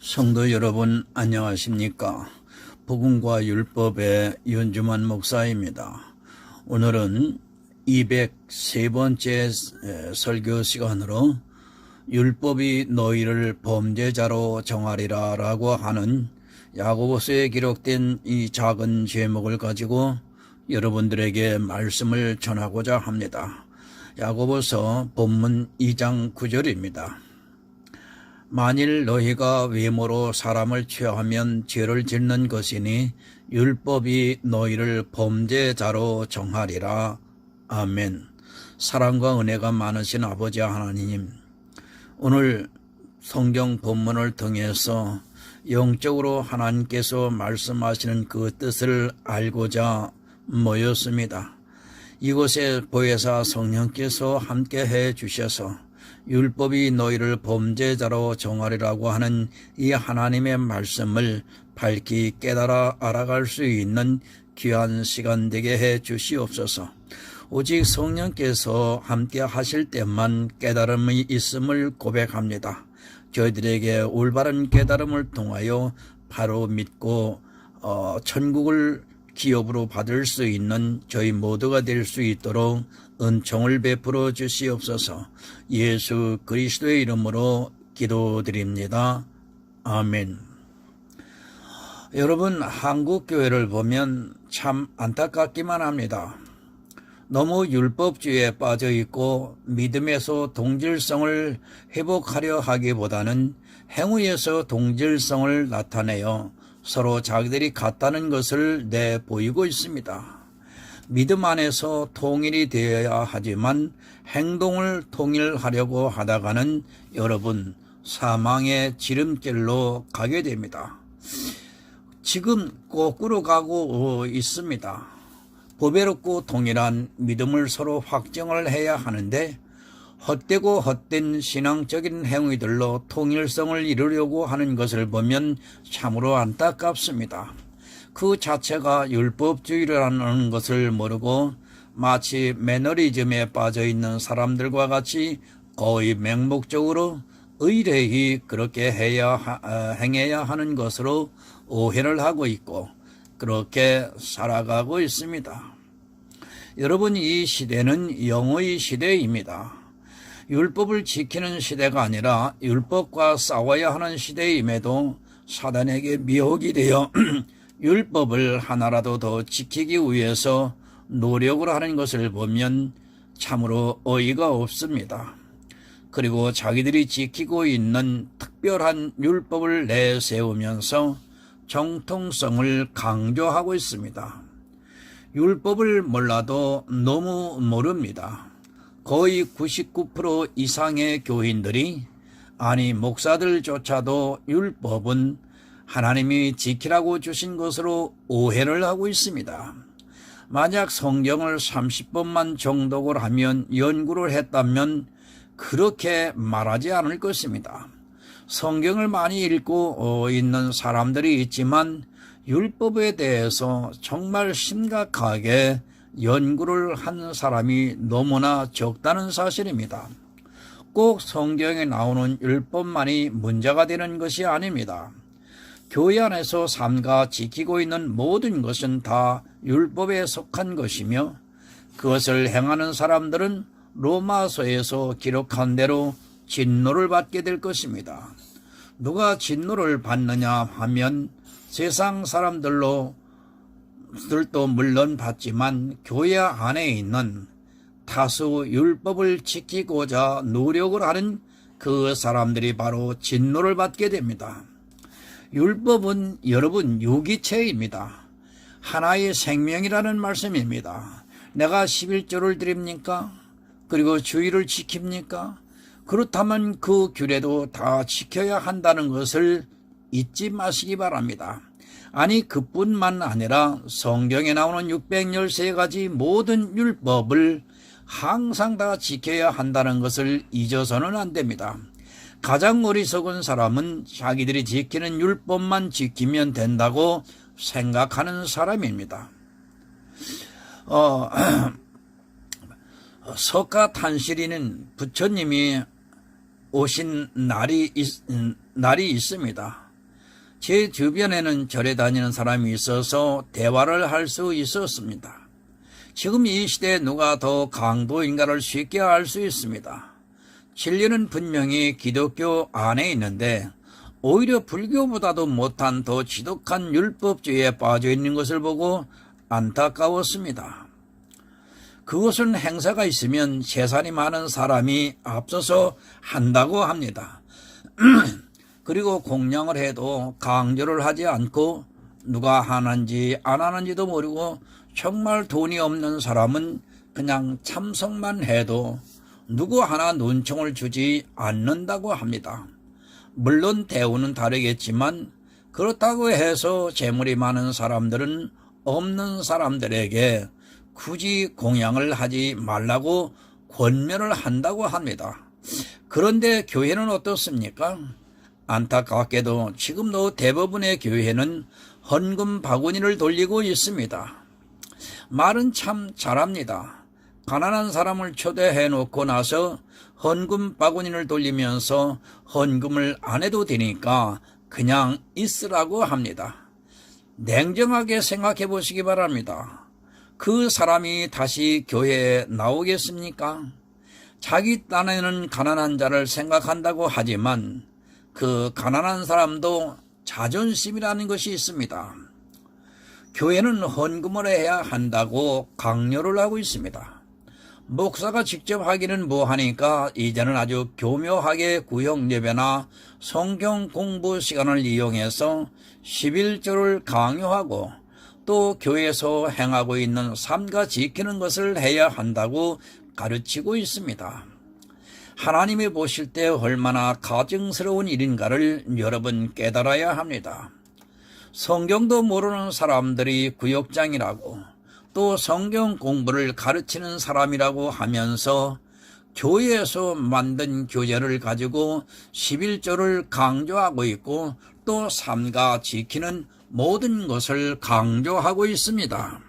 성도 여러분 안녕하십니까? 복음과 율법의 윤주만 목사입니다. 오늘은 203번째 설교 시간으로 율법이 너희를 범죄자로 정하리라 라고 하는 야고보서에 기록된 이 작은 제목을 가지고 여러분들에게 말씀을 전하고자 합니다. 야고보서 본문 2장 9절입니다. 만일 너희가 외모로 사람을 취하면 죄를 짓는 것이니 율법이 너희를 범죄자로 정하리라. 아멘. 사랑과 은혜가 많으신 아버지 하나님, 오늘 성경 본문을 통해서 영적으로 하나님께서 말씀하시는 그 뜻을 알고자 모였습니다. 이곳에 보혜사 성령께서 함께해 주셔서 율법이 너희를 범죄자로 정하리라고 하는 이 하나님의 말씀을 밝히 깨달아 알아갈 수 있는 귀한 시간 되게 해 주시옵소서. 오직 성령께서 함께 하실 때만 깨달음이 있음을 고백합니다. 저희들에게 올바른 깨달음을 통하여 바로 믿고 천국을 기업으로 받을 수 있는 저희 모두가 될 수 있도록 은총을 베풀어 주시옵소서. 예수 그리스도의 이름으로 기도드립니다. 아멘. 여러분, 한국 교회를 보면 참 안타깝기만 합니다. 너무 율법주의에 빠져 있고 믿음에서 동질성을 회복하려 하기보다는 행위에서 동질성을 나타내어 서로 자기들이 같다는 것을 내보이고 있습니다. 믿음 안에서 통일이 되어야 하지만 행동을 통일하려고 하다가는 여러분 사망의 지름길로 가게 됩니다. 지금 거꾸로 가고 있습니다. 보배롭고 동일한 믿음을 서로 확정을 해야 하는데 헛되고 헛된 신앙적인 행위들로 통일성을 이루려고 하는 것을 보면 참으로 안타깝습니다. 그 자체가 율법주의라는 것을 모르고 마치 매너리즘에 빠져 있는 사람들과 같이 거의 맹목적으로 의례히 그렇게 행해야 하는 것으로 오해를 하고 있고 그렇게 살아가고 있습니다. 여러분, 이 시대는 영의 시대입니다. 율법을 지키는 시대가 아니라 율법과 싸워야 하는 시대임에도 사단에게 미혹이 되어 율법을 하나라도 더 지키기 위해서 노력을 하는 것을 보면 참으로 어이가 없습니다. 그리고 자기들이 지키고 있는 특별한 율법을 내세우면서 정통성을 강조하고 있습니다. 율법을 몰라도 너무 모릅니다. 거의 99% 이상의 교인들이, 아니 목사들조차도 율법은 하나님이 지키라고 주신 것으로 오해를 하고 있습니다. 만약 성경을 30번만 정독을 하면 연구를 했다면 그렇게 말하지 않을 것입니다. 성경을 많이 읽고 있는 사람들이 있지만 율법에 대해서 정말 심각하게 연구를 한 사람이 너무나 적다는 사실입니다. 꼭 성경에 나오는 율법만이 문제가 되는 것이 아닙니다. 교회 안에서 삼가 지키고 있는 모든 것은 다 율법에 속한 것이며 그것을 행하는 사람들은 로마서에서 기록한 대로 진노를 받게 될 것입니다. 누가 진노를 받느냐 하면 세상 사람들도 물론 받지만 교회 안에 있는 다수 율법을 지키고자 노력을 하는 그 사람들이 바로 진노를 받게 됩니다. 율법은 여러분 유기체입니다. 하나의 생명이라는 말씀입니다. 내가 11조를 드립니까? 그리고 주의를 지킵니까? 그렇다면 그 규례도 다 지켜야 한다는 것을 잊지 마시기 바랍니다. 아니 그뿐만 아니라 성경에 나오는 613가지 모든 율법을 항상 다 지켜야 한다는 것을 잊어서는 안 됩니다. 가장 어리석은 사람은 자기들이 지키는 율법만 지키면 된다고 생각하는 사람입니다. 석가탄실이는 부처님이 오신 날이 있습니다. 제 주변에는 절에 다니는 사람이 있어서 대화를 할 수 있었습니다. 지금 이 시대에 누가 더 강도인가를 쉽게 알 수 있습니다. 진리는 분명히 기독교 안에 있는데 오히려 불교보다도 못한 더 지독한 율법주의에 빠져 있는 것을 보고 안타까웠습니다. 그것은 행사가 있으면 재산이 많은 사람이 앞서서 한다고 합니다. 그리고 공양을 해도 강조를 하지 않고 누가 하는지 안 하는지도 모르고 정말 돈이 없는 사람은 그냥 참석만 해도 누구 하나 눈총을 주지 않는다고 합니다. 물론 대우는 다르겠지만 그렇다고 해서 재물이 많은 사람들은 없는 사람들에게 굳이 공양을 하지 말라고 권면을 한다고 합니다. 그런데 교회는 어떻습니까? 안타깝게도 지금도 대부분의 교회는 헌금 바구니를 돌리고 있습니다. 말은 참 잘합니다. 가난한 사람을 초대해 놓고 나서 헌금 바구니를 돌리면서 헌금을 안 해도 되니까 그냥 있으라고 합니다. 냉정하게 생각해 보시기 바랍니다. 그 사람이 다시 교회에 나오겠습니까? 자기 딴에는 가난한 자를 생각한다고 하지만 그 가난한 사람도 자존심이라는 것이 있습니다. 교회는 헌금을 해야 한다고 강요를 하고 있습니다. 목사가 직접 하기는 뭐하니까 이제는 아주 교묘하게 구역예배나 성경 공부 시간을 이용해서 11조를 강요하고 또 교회에서 행하고 있는 삼가 지키는 것을 해야 한다고 가르치고 있습니다. 하나님이 보실 때 얼마나 가증스러운 일인가를 여러분 깨달아야 합니다. 성경도 모르는 사람들이 구역장이라고 또 성경 공부를 가르치는 사람이라고 하면서 교회에서 만든 교재를 가지고 11조를 강조하고 있고 또 삼가 지키는 모든 것을 강조하고 있습니다.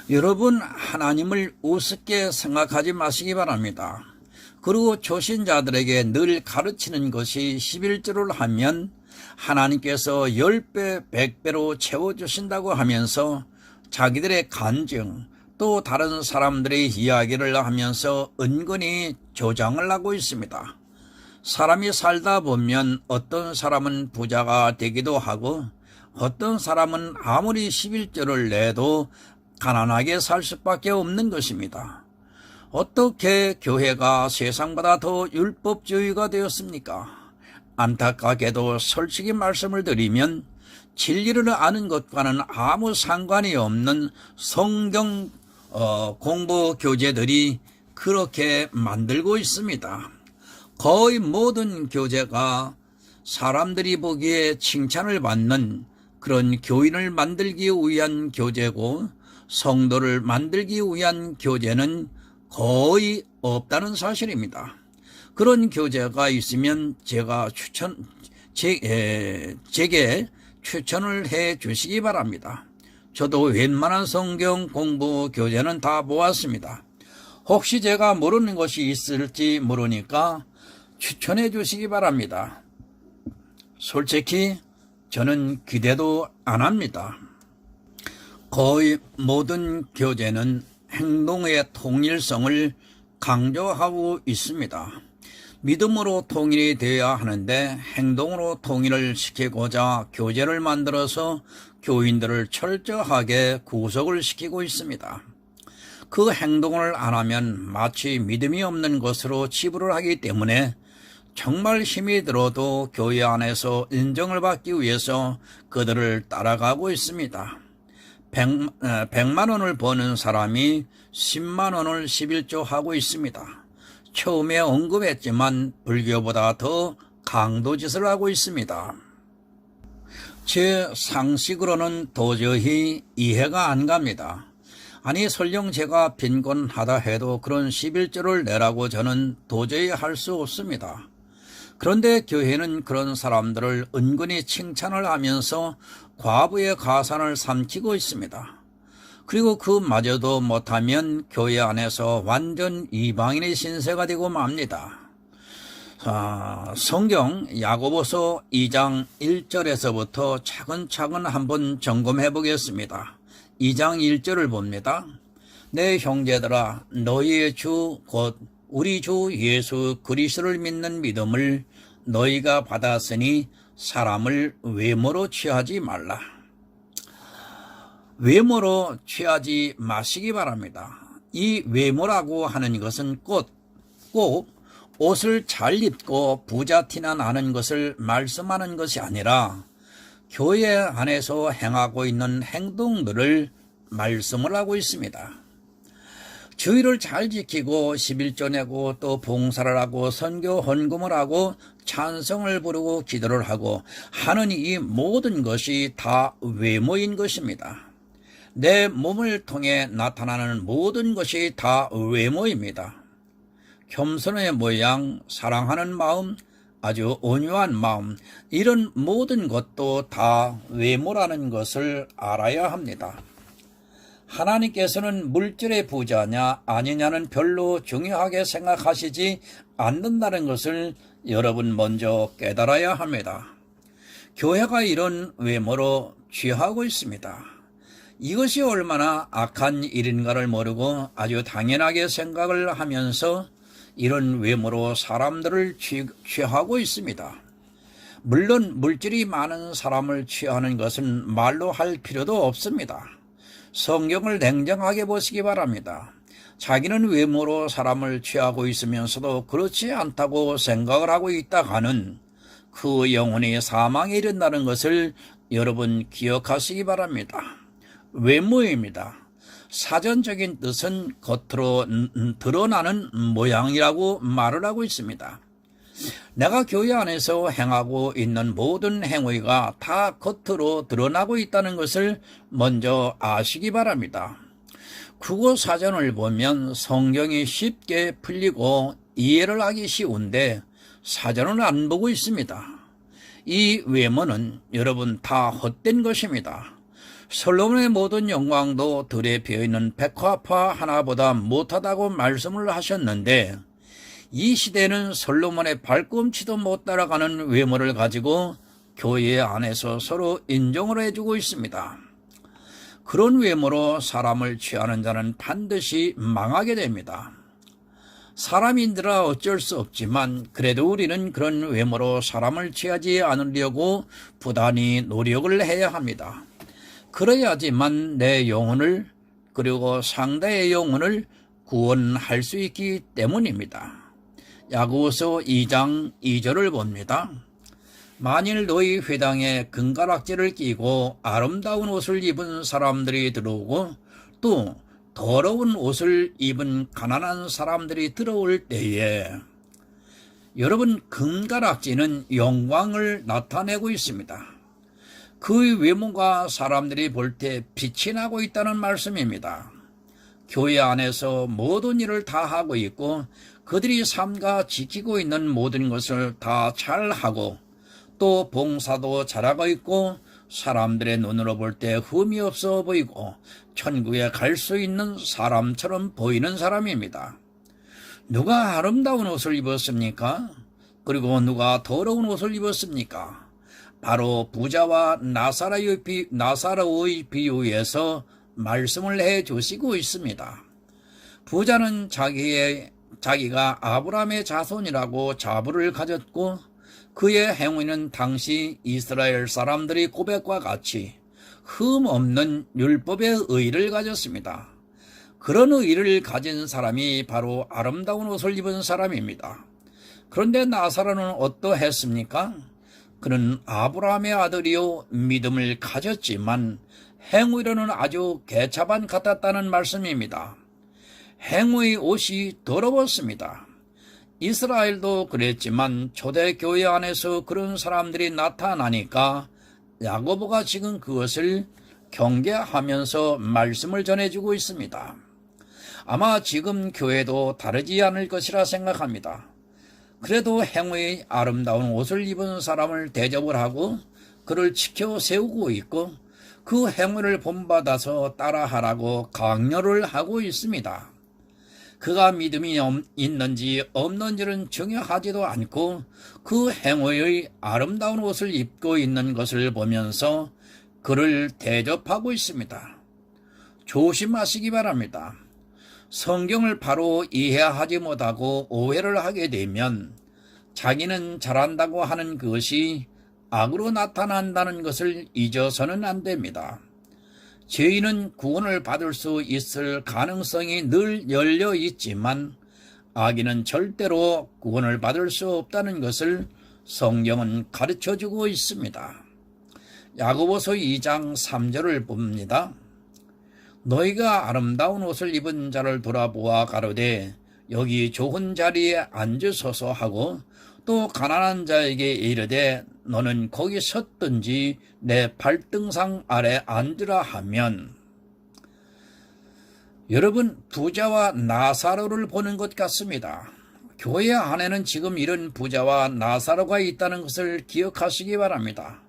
여러분, 하나님을 우습게 생각하지 마시기 바랍니다. 그리고 초신자들에게 늘 가르치는 것이 11조를 하면 하나님께서 10배, 100배로 채워주신다고 하면서 자기들의 간증 또 다른 사람들의 이야기를 하면서 은근히 조장을 하고 있습니다. 사람이 살다 보면 어떤 사람은 부자가 되기도 하고 어떤 사람은 아무리 11조를 내도 가난하게 살 수밖에 없는 것입니다. 어떻게 교회가 세상보다 더 율법주의가 되었습니까? 안타깝게도 솔직히 말씀을 드리면 진리를 아는 것과는 아무 상관이 없는 성경 공부 교재들이 그렇게 만들고 있습니다. 거의 모든 교재가 사람들이 보기에 칭찬을 받는 그런 교인을 만들기 위한 교재고 성도를 만들기 위한 교재는 거의 없다는 사실입니다. 그런 교재가 있으면 제게 추천을 해 주시기 바랍니다. 저도 웬만한 성경 공부 교재는 다 모았습니다. 혹시 제가 모르는 것이 있을지 모르니까 추천해 주시기 바랍니다. 솔직히 저는 기대도 안 합니다. 거의 모든 교재는 행동의 통일성을 강조하고 있습니다. 믿음으로 통일이 되어야 하는데 행동으로 통일을 시키고자 교재를 만들어서 교인들을 철저하게 구속을 시키고 있습니다. 그 행동을 안 하면 마치 믿음이 없는 것으로 치부를 하기 때문에 정말 힘이 들어도 교회 안에서 인정을 받기 위해서 그들을 따라가고 있습니다. 100만 원을 버는 사람이 10만 원을 11조 하고 있습니다. 처음에 언급했지만 불교보다 더 강도짓을 하고 있습니다. 제 상식으로는 도저히 이해가 안 갑니다. 아니 설령 제가 빈곤하다 해도 그런 11조를 내라고 저는 도저히 할 수 없습니다. 그런데 교회는 그런 사람들을 은근히 칭찬을 하면서 과부의 가산을 삼키고 있습니다. 그리고 그마저도 못하면 교회 안에서 완전 이방인의 신세가 되고 맙니다. 성경 야고보서 2장 1절에서부터 차근차근 한번 점검해 보겠습니다. 2장 1절을 봅니다. 내 형제들아 너희의 주 곧 우리 주 예수 그리스도를 믿는 믿음을 너희가 받았으니 사람을 외모로 취하지 말라. 외모로 취하지 마시기 바랍니다. 이 외모라고 하는 것은 꼭 옷을 잘 입고 부자티나 나는 것을 말씀하는 것이 아니라 교회 안에서 행하고 있는 행동들을 말씀을 하고 있습니다. 주의를 잘 지키고 11조 내고 또 봉사를 하고 선교 헌금을 하고 찬성을 부르고 기도를 하고 하는 이 모든 것이 다 외모인 것입니다. 내 몸을 통해 나타나는 모든 것이 다 외모입니다. 겸손의 모양, 사랑하는 마음, 아주 온유한 마음, 이런 모든 것도 다 외모라는 것을 알아야 합니다. 하나님께서는 물질의 부자냐 아니냐는 별로 중요하게 생각하시지 않는다는 것을 여러분 먼저 깨달아야 합니다. 교회가 이런 외모로 취하고 있습니다. 이것이 얼마나 악한 일인가를 모르고 아주 당연하게 생각을 하면서 이런 외모로 사람들을 취하고 있습니다. 물론 물질이 많은 사람을 취하는 것은 말로 할 필요도 없습니다. 성경을 냉정하게 보시기 바랍니다. 자기는 외모로 사람을 취하고 있으면서도 그렇지 않다고 생각을 하고 있다가는 그 영혼이 사망에 이른다는 것을 여러분 기억하시기 바랍니다. 외모입니다. 사전적인 뜻은 겉으로 드러나는 모양이라고 말을 하고 있습니다. 내가 교회 안에서 행하고 있는 모든 행위가 다 겉으로 드러나고 있다는 것을 먼저 아시기 바랍니다. 국어 사전을 보면 성경이 쉽게 풀리고 이해를 하기 쉬운데 사전을 안 보고 있습니다. 이 외모는 여러분 다 헛된 것입니다. 솔로몬의 모든 영광도 들에 비어있는 백화파 하나보다 못하다고 말씀을 하셨는데 이 시대는 솔로몬의 발꿈치도 못 따라가는 외모를 가지고 교회 안에서 서로 인정을 해주고 있습니다. 그런 외모로 사람을 취하는 자는 반드시 망하게 됩니다. 사람인들아 어쩔 수 없지만 그래도 우리는 그런 외모로 사람을 취하지 않으려고 부단히 노력을 해야 합니다. 그래야지만 내 영혼을 그리고 상대의 영혼을 구원할 수 있기 때문입니다. 야고보서 2장 2절을 봅니다. 만일 너희 회당에 금가락지를 끼고 아름다운 옷을 입은 사람들이 들어오고 또 더러운 옷을 입은 가난한 사람들이 들어올 때에 여러분 금가락지는 영광을 나타내고 있습니다. 그 외모가 사람들이 볼 때 빛이 나고 있다는 말씀입니다. 교회 안에서 모든 일을 다 하고 있고 그들이 삼가 지키고 있는 모든 것을 다 잘하고 또 봉사도 잘하고 있고 사람들의 눈으로 볼 때 흠이 없어 보이고 천국에 갈 수 있는 사람처럼 보이는 사람입니다. 누가 아름다운 옷을 입었습니까? 그리고 누가 더러운 옷을 입었습니까? 바로 부자와 나사로의 비유에서 말씀을 해 주시고 있습니다. 부자는 자기가 아브라함의 자손이라고 자부를 가졌고 그의 행위는 당시 이스라엘 사람들이 고백과 같이 흠 없는 율법의 의를 가졌습니다. 그런 의를 가진 사람이 바로 아름다운 옷을 입은 사람입니다. 그런데 나사로는 어떠했습니까? 그는 아브라함의 아들이요 믿음을 가졌지만 행위로는 아주 개차반 같았다는 말씀입니다. 행위의 옷이 더러웠습니다. 이스라엘도 그랬지만 초대교회 안에서 그런 사람들이 나타나니까 야고보가 지금 그것을 경계하면서 말씀을 전해주고 있습니다. 아마 지금 교회도 다르지 않을 것이라 생각합니다. 그래도 행위의 아름다운 옷을 입은 사람을 대접을 하고 그를 지켜 세우고 있고 그 행위를 본받아서 따라하라고 강요를 하고 있습니다. 그가 믿음이 있는지 없는지는 중요하지도 않고 그 행위의 아름다운 옷을 입고 있는 것을 보면서 그를 대접하고 있습니다. 조심하시기 바랍니다. 성경을 바로 이해하지 못하고 오해를 하게 되면 자기는 잘한다고 하는 것이 악으로 나타난다는 것을 잊어서는 안 됩니다. 죄인은 구원을 받을 수 있을 가능성이 늘 열려 있지만 악인은 절대로 구원을 받을 수 없다는 것을 성경은 가르쳐주고 있습니다. 야고보서 2장 3절을 봅니다. 너희가 아름다운 옷을 입은 자를 돌아보아 가로되 여기 좋은 자리에 앉으소서 하고 또 가난한 자에게 이르되 너는 거기 섰든지 내 발등상 아래 앉으라 하면, 여러분, 부자와 나사로를 보는 것 같습니다. 교회 안에는 지금 이런 부자와 나사로가 있다는 것을 기억하시기 바랍니다.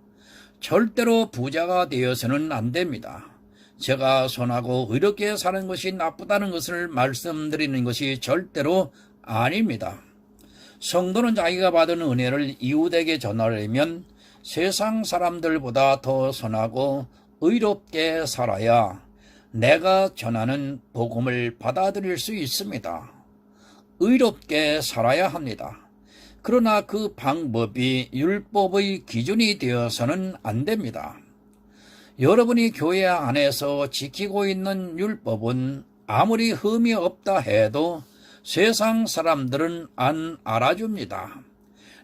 절대로 부자가 되어서는 안 됩니다. 제가 선하고 의롭게 사는 것이 나쁘다는 것을 말씀드리는 것이 절대로 아닙니다. 성도는 자기가 받은 은혜를 이웃에게 전하려면 세상 사람들보다 더 선하고 의롭게 살아야 내가 전하는 복음을 받아들일 수 있습니다. 의롭게 살아야 합니다. 그러나 그 방법이 율법의 기준이 되어서는 안 됩니다. 여러분이 교회 안에서 지키고 있는 율법은 아무리 흠이 없다 해도 세상 사람들은 안 알아줍니다.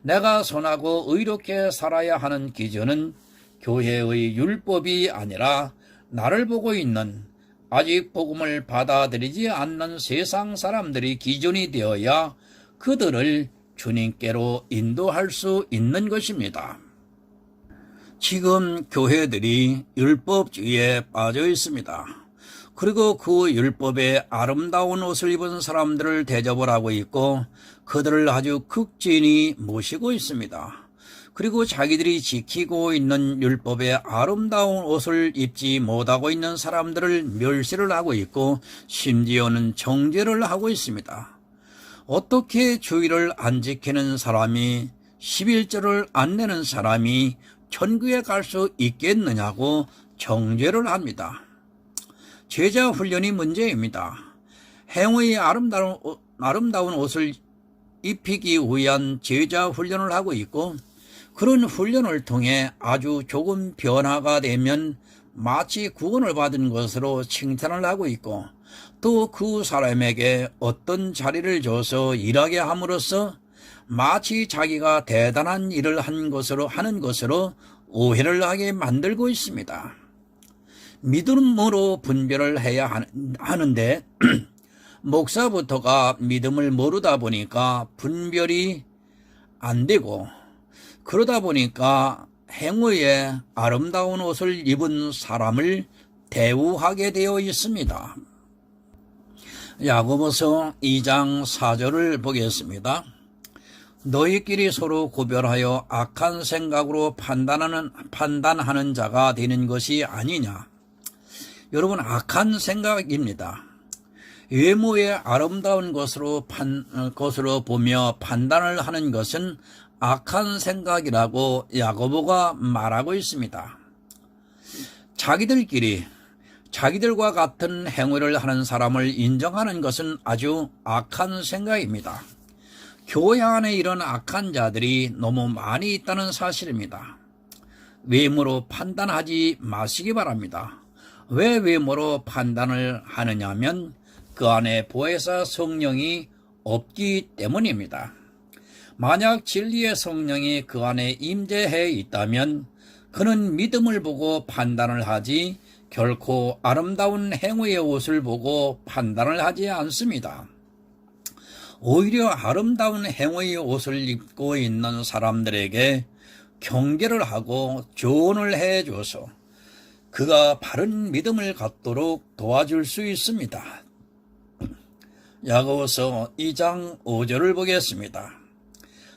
내가 선하고 의롭게 살아야 하는 기준은 교회의 율법이 아니라 나를 보고 있는 아직 복음을 받아들이지 않는 세상 사람들이 기준이 되어야 그들을 주님께로 인도할 수 있는 것입니다. 지금 교회들이 율법주의에 빠져 있습니다. 그리고 그 율법에 아름다운 옷을 입은 사람들을 대접을 하고 있고 그들을 아주 극진히 모시고 있습니다. 그리고 자기들이 지키고 있는 율법에 아름다운 옷을 입지 못하고 있는 사람들을 멸시를 하고 있고 심지어는 정죄를 하고 있습니다. 어떻게 주의를 안 지키는 사람이 11절을 안 내는 사람이 천국에 갈 수 있겠느냐고 정죄를 합니다. 제자 훈련이 문제입니다. 행위의 아름다운 옷을 입히기 위한 제자 훈련을 하고 있고 그런 훈련을 통해 아주 조금 변화가 되면 마치 구원을 받은 것으로 칭찬을 하고 있고 또 그 사람에게 어떤 자리를 줘서 일하게 함으로써 마치 자기가 대단한 일을 하는 것으로 오해를 하게 만들고 있습니다. 믿음으로 분별을 해야 하는데 목사부터가 믿음을 모르다 보니까 분별이 안 되고 그러다 보니까 행위에 아름다운 옷을 입은 사람을 대우하게 되어 있습니다. 야고보서 2장 4절을 보겠습니다. 너희끼리 서로 구별하여 악한 생각으로 판단하는 자가 되는 것이 아니냐. 여러분, 악한 생각입니다. 외모의 아름다운 것으로 보며 판단을 하는 것은 악한 생각이라고 야고보가 말하고 있습니다. 자기들과 같은 행위를 하는 사람을 인정하는 것은 아주 악한 생각입니다. 교회 안에 이런 악한 자들이 너무 많이 있다는 사실입니다. 외모로 판단하지 마시기 바랍니다. 왜 외모로 판단을 하느냐면 그 안에 보혜사 성령이 없기 때문입니다. 만약 진리의 성령이 그 안에 임재해 있다면 그는 믿음을 보고 판단을 하지 결코 아름다운 행위의 옷을 보고 판단을 하지 않습니다. 오히려 아름다운 행위의 옷을 입고 있는 사람들에게 경계를 하고 조언을 해줘서 그가 바른 믿음을 갖도록 도와줄 수 있습니다. 야고보서 2장 5절을 보겠습니다.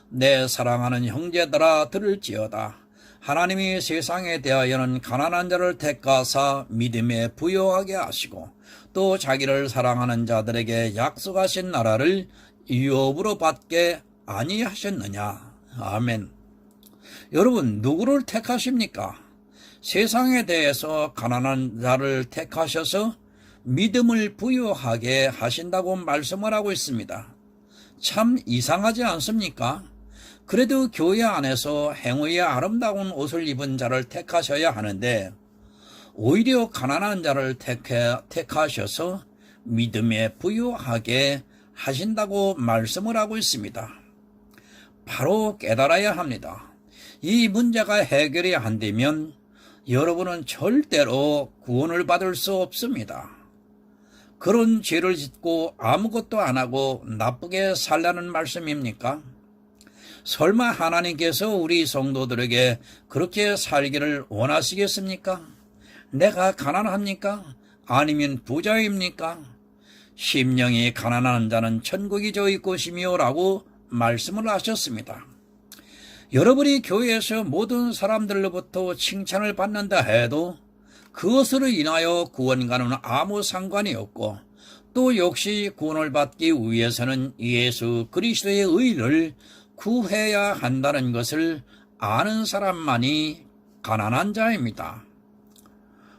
내 사랑하는 형제들아 들을지어다. 하나님이 세상에 대하여는 가난한 자를 택하사 믿음에 부요하게 하시고 또 자기를 사랑하는 자들에게 약속하신 나라를 유업으로 받게 아니하셨느냐. 아멘. 여러분, 누구를 택하십니까? 세상에 대해서 가난한 자를 택하셔서 믿음을 부여하게 하신다고 말씀을 하고 있습니다. 참 이상하지 않습니까? 그래도 교회 안에서 행위의 아름다운 옷을 입은 자를 택하셔야 하는데 오히려 가난한 자를 택하셔서 믿음에 부여하게 하신다고 말씀을 하고 있습니다. 바로 깨달아야 합니다. 이 문제가 해결이 안 되면 여러분은 절대로 구원을 받을 수 없습니다. 그런 죄를 짓고 아무것도 안 하고 나쁘게 살라는 말씀입니까? 설마 하나님께서 우리 성도들에게 그렇게 살기를 원하시겠습니까? 내가 가난합니까? 아니면 부자입니까? 심령이 가난한 자는 천국이 저희 것이며 라고 말씀을 하셨습니다. 여러분이 교회에서 모든 사람들로부터 칭찬을 받는다 해도 그것으로 인하여 구원과는 아무 상관이 없고 또 역시 구원을 받기 위해서는 예수 그리스도의 의를 구해야 한다는 것을 아는 사람만이 가난한 자입니다.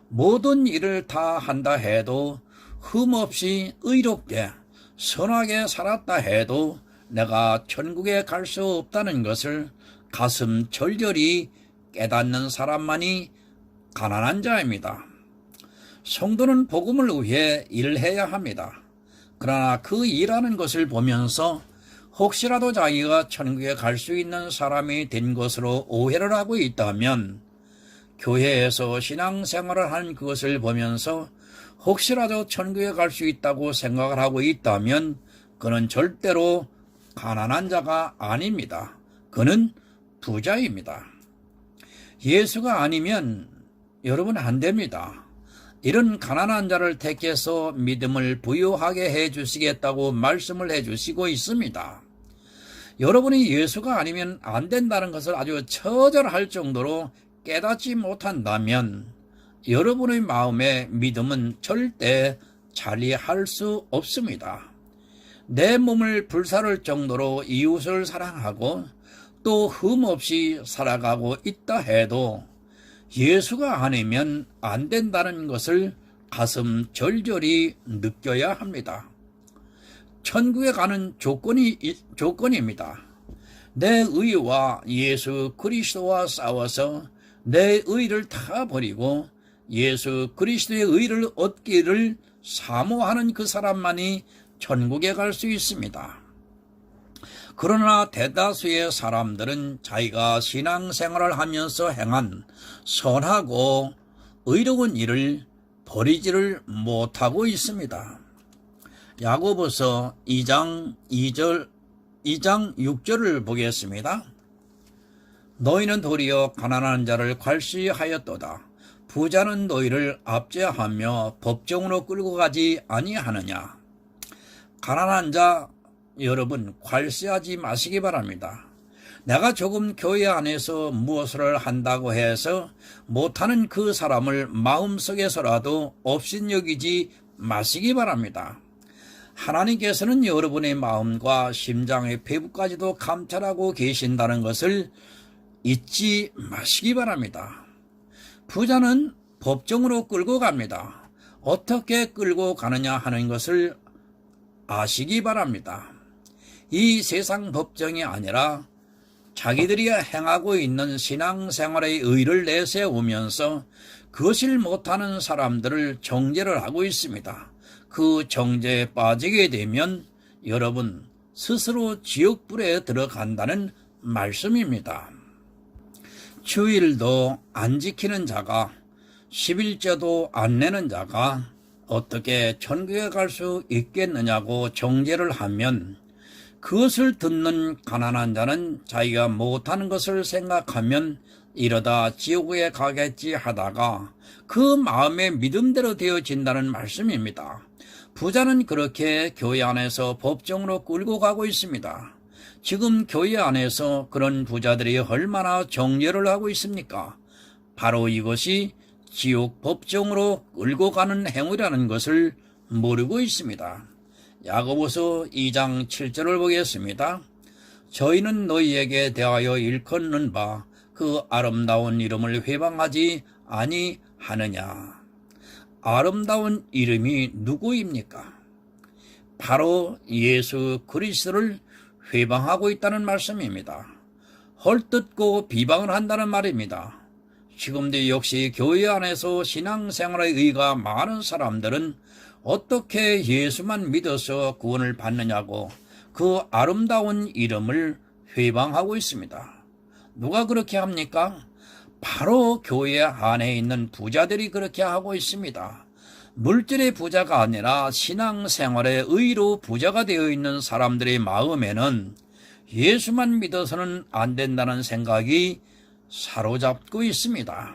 모든 일을 다 한다 해도 흠없이 의롭게 선하게 살았다 해도 내가 천국에 갈 수 없다는 것을 가슴 절절히 깨닫는 사람만이 가난한 자입니다. 성도는 복음을 위해 일해야 합니다. 그러나 그 일하는 것을 보면서 혹시라도 자기가 천국에 갈 수 있는 사람이 된 것으로 오해를 하고 있다면 교회에서 신앙생활을 한 그것을 보면서 혹시라도 천국에 갈 수 있다고 생각을 하고 있다면 그는 절대로 가난한 자가 아닙니다. 그는 부자입니다. 예수가 아니면 여러분 안 됩니다. 이런 가난한 자를 택해서 믿음을 부여하게 해주시겠다고 말씀을 해주시고 있습니다. 여러분이 예수가 아니면 안 된다는 것을 아주 처절할 정도로 깨닫지 못한다면 여러분의 마음의 믿음은 절대 자리할 수 없습니다. 내 몸을 불사를 정도로 이웃을 사랑하고 또 흠없이 살아가고 있다 해도 예수가 아니면 안 된다는 것을 가슴 절절히 느껴야 합니다. 천국에 가는 조건입니다. 내 의와 예수 그리스도와 싸워서 내 의를 다 버리고 예수 그리스도의 의를 얻기를 사모하는 그 사람만이 천국에 갈 수 있습니다. 그러나 대다수의 사람들은 자기가 신앙생활을 하면서 행한 선하고 의로운 일을 버리지를 못하고 있습니다. 야고보서 2장 6절을 보겠습니다. 너희는 도리어 가난한 자를 괄시하였도다. 부자는 너희를 압제하며 법정으로 끌고 가지 아니하느냐. 가난한 자 여러분 괄시하지 마시기 바랍니다. 내가 조금 교회 안에서 무엇을 한다고 해서 못하는 그 사람을 마음속에서라도 업신여기지 마시기 바랍니다. 하나님께서는 여러분의 마음과 심장의 배부까지도 감찰하고 계신다는 것을 잊지 마시기 바랍니다. 부자는 법정으로 끌고 갑니다. 어떻게 끌고 가느냐 하는 것을 아시기 바랍니다. 이 세상 법정이 아니라 자기들이 행하고 있는 신앙생활의 의를 내세우면서 그것을 못하는 사람들을 정죄를 하고 있습니다. 그 정죄에 빠지게 되면 여러분 스스로 지옥불에 들어간다는 말씀입니다. 주일도 안 지키는 자가 11조도 안 내는 자가 어떻게 천국에 갈 수 있겠느냐고 정죄를 하면 그것을 듣는 가난한 자는 자기가 못하는 것을 생각하면 이러다 지옥에 가겠지 하다가 그 마음의 믿음대로 되어진다는 말씀입니다. 부자는 그렇게 교회 안에서 법정으로 끌고 가고 있습니다. 지금 교회 안에서 그런 부자들이 얼마나 정죄를 하고 있습니까? 바로 이것이 지옥 법정으로 끌고 가는 행위라는 것을 모르고 있습니다. 야고보서 2장 7절을 보겠습니다. 저희는 너희에게 대하여 일컫는 바 그 아름다운 이름을 회방하지 아니하느냐. 아름다운 이름이 누구입니까? 바로 예수 그리스도를 회방하고 있다는 말씀입니다. 헐뜯고 비방을 한다는 말입니다. 지금도 역시 교회 안에서 신앙생활의 의가 많은 사람들은 어떻게 예수만 믿어서 구원을 받느냐고 그 아름다운 이름을 회방하고 있습니다. 누가 그렇게 합니까? 바로 교회 안에 있는 부자들이 그렇게 하고 있습니다. 물질의 부자가 아니라 신앙생활의 의로 부자가 되어 있는 사람들의 마음에는 예수만 믿어서는 안 된다는 생각이 사로잡고 있습니다.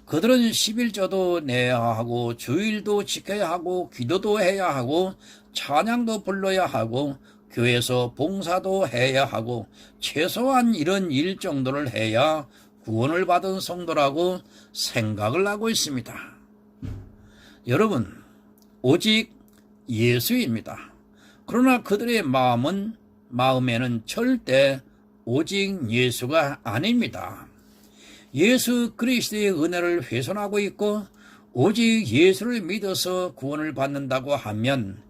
그들은 11조도 내야 하고 주일도 지켜야 하고 기도도 해야 하고 찬양도 불러야 하고 교회에서 봉사도 해야 하고 최소한 이런 일 정도를 해야 구원을 받은 성도라고 생각을 하고 있습니다. 여러분, 오직 예수입니다. 그러나 그들의 마음에는 절대 오직 예수가 아닙니다. 예수 그리스도의 은혜를 훼손하고 있고 오직 예수를 믿어서 구원을 받는다고 하면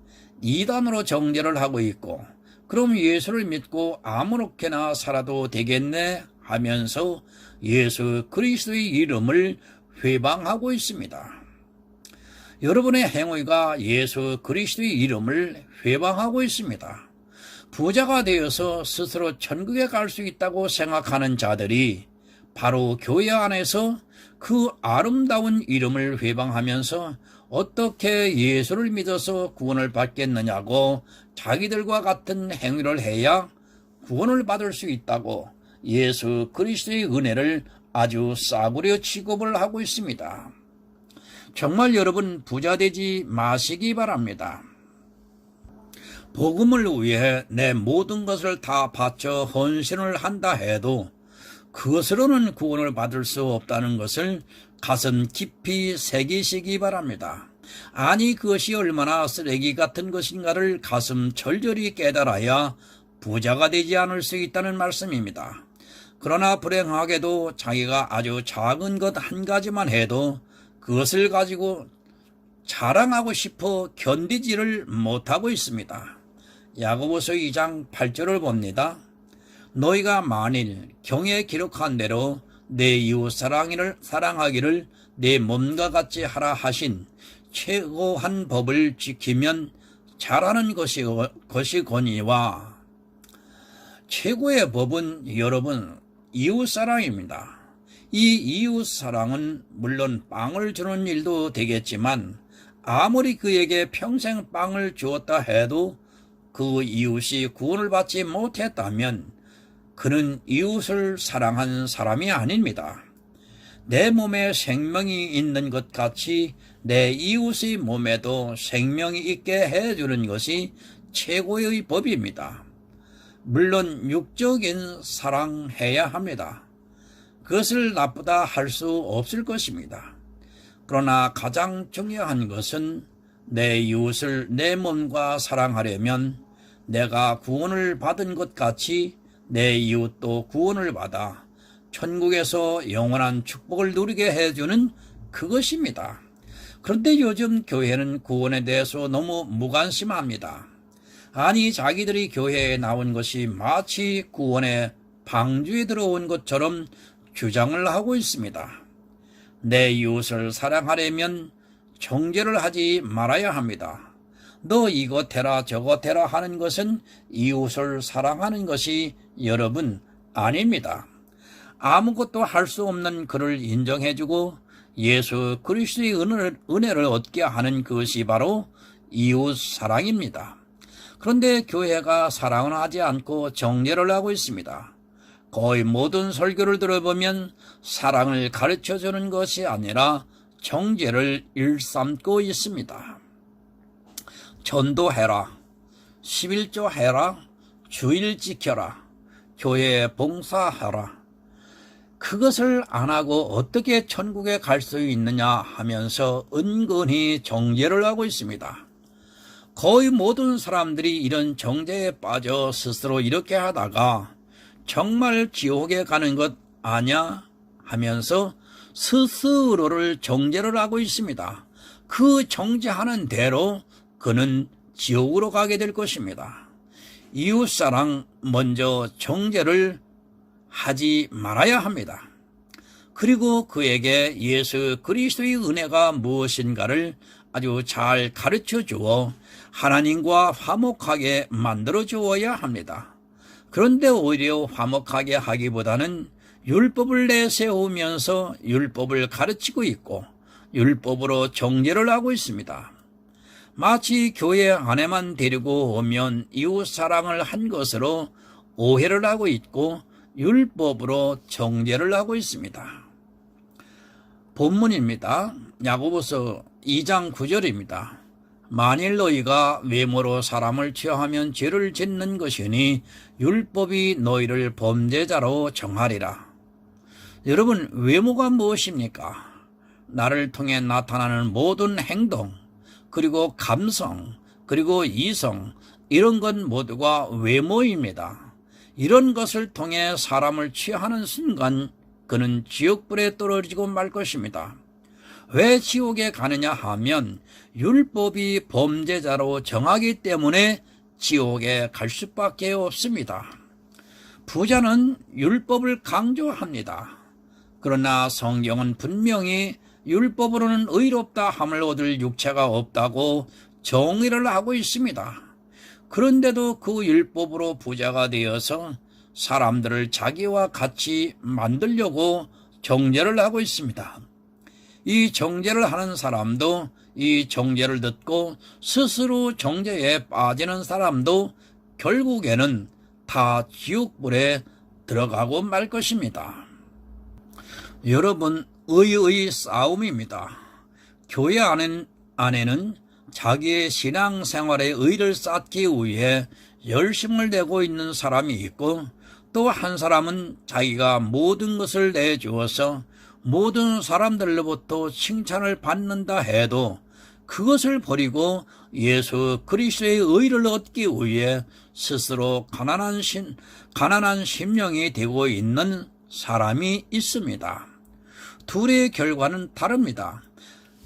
이단으로 정죄를 하고 있고 그럼 예수를 믿고 아무렇게나 살아도 되겠네 하면서 예수 그리스도의 이름을 회방하고 있습니다. 여러분의 행위가 예수 그리스도의 이름을 회방하고 있습니다. 부자가 되어서 스스로 천국에 갈 수 있다고 생각하는 자들이 바로 교회 안에서 그 아름다운 이름을 회방하면서 어떻게 예수를 믿어서 구원을 받겠느냐고 자기들과 같은 행위를 해야 구원을 받을 수 있다고 예수 그리스도의 은혜를 아주 싸구려 취급을 하고 있습니다. 정말 여러분 부자 되지 마시기 바랍니다. 복음을 위해 내 모든 것을 다 바쳐 헌신을 한다 해도 그것으로는 구원을 받을 수 없다는 것을 가슴 깊이 새기시기 바랍니다. 아니 그것이 얼마나 쓰레기 같은 것인가를 가슴 절절히 깨달아야 부자가 되지 않을 수 있다는 말씀입니다. 그러나 불행하게도 자기가 아주 작은 것 한 가지만 해도 그것을 가지고 자랑하고 싶어 견디지를 못하고 있습니다. 야고보서 2장 8절을 봅니다. 너희가 만일 경에 기록한 대로 내 이웃 사랑하기를 내 몸과 같이 하라 하신 최고한 법을 지키면 잘하는 것이거니와. 최고의 법은 여러분 이웃사랑입니다. 이 이웃사랑은 물론 빵을 주는 일도 되겠지만 아무리 그에게 평생 빵을 주었다 해도 그 이웃이 구원을 받지 못했다면 그는 이웃을 사랑한 사람이 아닙니다. 내 몸에 생명이 있는 것 같이 내 이웃의 몸에도 생명이 있게 해주는 것이 최고의 법입니다. 물론 육적인 사랑해야 합니다. 그것을 나쁘다 할 수 없을 것입니다. 그러나 가장 중요한 것은 내 이웃을 내 몸과 사랑하려면 내가 구원을 받은 것 같이 내 이웃도 구원을 받아 천국에서 영원한 축복을 누리게 해주는 그것입니다. 그런데 요즘 교회는 구원에 대해서 너무 무관심합니다. 아니 자기들이 교회에 나온 것이 마치 구원의 방주에 들어온 것처럼 주장을 하고 있습니다. 내 이웃을 사랑하려면 정죄를 하지 말아야 합니다. 너 이것 해라 저것 해라 하는 것은 이웃을 사랑하는 것이 여러분 아닙니다. 아무것도 할 수 없는 그를 인정해주고 예수 그리스도의 은혜를 얻게 하는 그것이 바로 이웃 사랑입니다. 그런데 교회가 사랑을 하지 않고 정죄를 하고 있습니다. 거의 모든 설교를 들어보면 사랑을 가르쳐주는 것이 아니라 정죄를 일삼고 있습니다. 전도해라, 11조 해라, 주일 지켜라, 교회 봉사하라. 그것을 안 하고 어떻게 천국에 갈 수 있느냐 하면서 은근히 정죄를 하고 있습니다. 거의 모든 사람들이 이런 정죄에 빠져 스스로 이렇게 하다가 정말 지옥에 가는 것 아냐 하면서 스스로를 정죄를 하고 있습니다. 그 정죄하는 대로 그는 지옥으로 가게 될 것입니다. 이웃사랑 먼저 정죄를 하지 말아야 합니다. 그리고 그에게 예수 그리스도의 은혜가 무엇인가를 아주 잘 가르쳐 주어 하나님과 화목하게 만들어 주어야 합니다. 그런데 오히려 화목하게 하기보다는 율법을 내세우면서 율법을 가르치고 있고 율법으로 정죄를 하고 있습니다. 마치 교회 안에만 데리고 오면 이웃사랑을 한 것으로 오해를 하고 있고 율법으로 정죄를 하고 있습니다. 본문입니다. 야고보서 2장 9절입니다. 만일 너희가 외모로 사람을 취하면 죄를 짓는 것이니 율법이 너희를 범죄자로 정하리라. 여러분, 외모가 무엇입니까? 나를 통해 나타나는 모든 행동, 그리고 감성, 그리고 이성, 이런 것 모두가 외모입니다. 이런 것을 통해 사람을 취하는 순간 그는 지옥불에 떨어지고 말 것입니다. 왜 지옥에 가느냐 하면 율법이 범죄자로 정하기 때문에 지옥에 갈 수밖에 없습니다. 부자는 율법을 강조합니다. 그러나 성경은 분명히 율법으로는 의롭다 함을 얻을 육체가 없다고 정의를 하고 있습니다. 그런데도 그 율법으로 부자가 되어서 사람들을 자기와 같이 만들려고 정죄를 하고 있습니다. 이 정죄를 하는 사람도 이 정죄를 듣고 스스로 정죄에 빠지는 사람도 결국에는 다 지옥불에 들어가고 말 것입니다. 여러분, 의의 싸움입니다. 교회 안에는 자기의 신앙생활의 의를 쌓기 위해 열심을 내고 있는 사람이 있고 또 한 사람은 자기가 모든 것을 내주어서 모든 사람들로부터 칭찬을 받는다 해도 그것을 버리고 예수 그리스도의 의를 얻기 위해 스스로 가난한 심령이 되고 있는 사람이 있습니다. 둘의 결과는 다릅니다.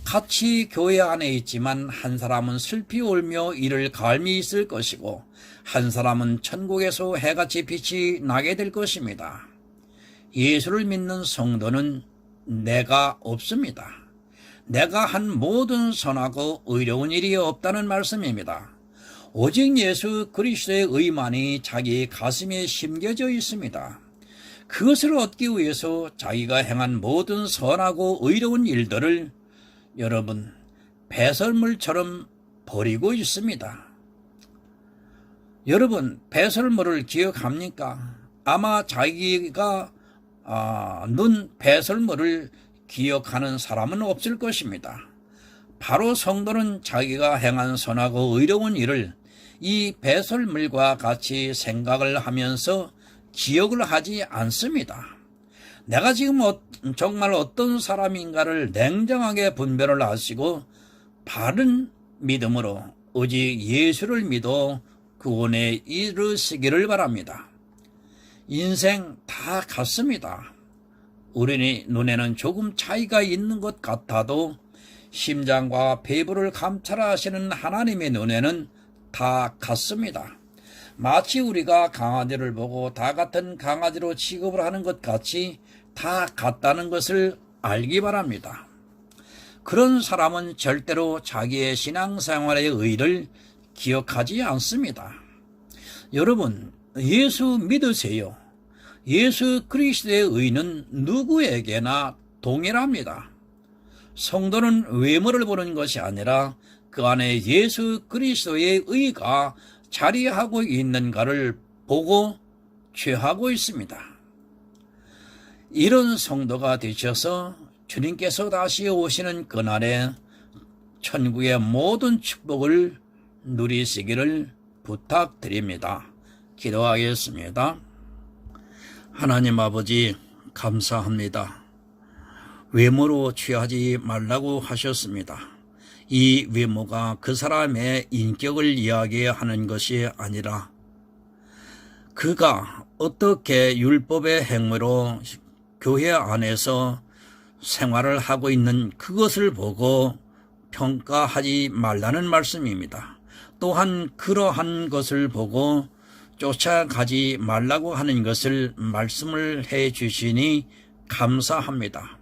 같이 교회 안에 있지만 한 사람은 슬피 울며 이를 갈미 있을 것이고 한 사람은 천국에서 해같이 빛이 나게 될 것입니다. 예수를 믿는 성도는 내가 없습니다. 내가 한 모든 선하고 의로운 일이 없다는 말씀입니다. 오직 예수 그리스도의 의만이 자기 가슴에 심겨져 있습니다. 그것을 얻기 위해서 자기가 행한 모든 선하고 의로운 일들을 여러분 배설물처럼 버리고 있습니다. 여러분, 배설물을 기억합니까? 아마 자기가 넣은 배설물을 기억하는 사람은 없을 것입니다. 바로 성도는 자기가 행한 선하고 의로운 일을 이 배설물과 같이 생각을 하면서 기억을 하지 않습니다. 내가 지금 정말 어떤 사람인가를 냉정하게 분별을 하시고 바른 믿음으로 오직 예수를 믿어 구원에 이르시기를 바랍니다. 인생 다 같습니다. 우리 눈에는 조금 차이가 있는 것 같아도 심장과 배부를 감찰하시는 하나님의 눈에는 다 같습니다. 마치 우리가 강아지를 보고 다 같은 강아지로 취급을 하는 것 같이 다 같다는 것을 알기 바랍니다. 그런 사람은 절대로 자기의 신앙생활의 의를 기억하지 않습니다. 여러분, 예수 믿으세요. 예수 그리스도의 의는 누구에게나 동일합니다. 성도는 외모를 보는 것이 아니라 그 안에 예수 그리스도의 의가 자리하고 있는가를 보고 취하고 있습니다. 이런 성도가 되셔서 주님께서 다시 오시는 그날에 천국의 모든 축복을 누리시기를 부탁드립니다. 기도하겠습니다. 하나님 아버지, 감사합니다. 외모로 취하지 말라고 하셨습니다. 이 외모가 그 사람의 인격을 이야기하는 것이 아니라 그가 어떻게 율법의 행위로 교회 안에서 생활을 하고 있는 그것을 보고 평가하지 말라는 말씀입니다. 또한 그러한 것을 보고 쫓아가지 말라고 하는 것을 말씀을 해 주시니 감사합니다.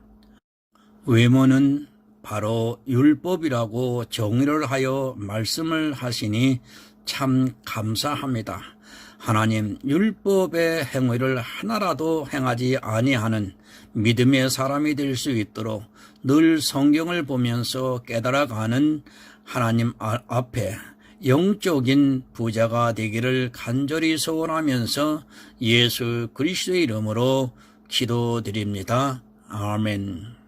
외모는 바로 율법이라고 정의를 하여 말씀을 하시니 참 감사합니다. 하나님, 율법의 행위를 하나라도 행하지 아니하는 믿음의 사람이 될 수 있도록 늘 성경을 보면서 깨달아가는 하나님 앞에 영적인 부자가 되기를 간절히 소원하면서 예수 그리스도의 이름으로 기도드립니다. 아멘.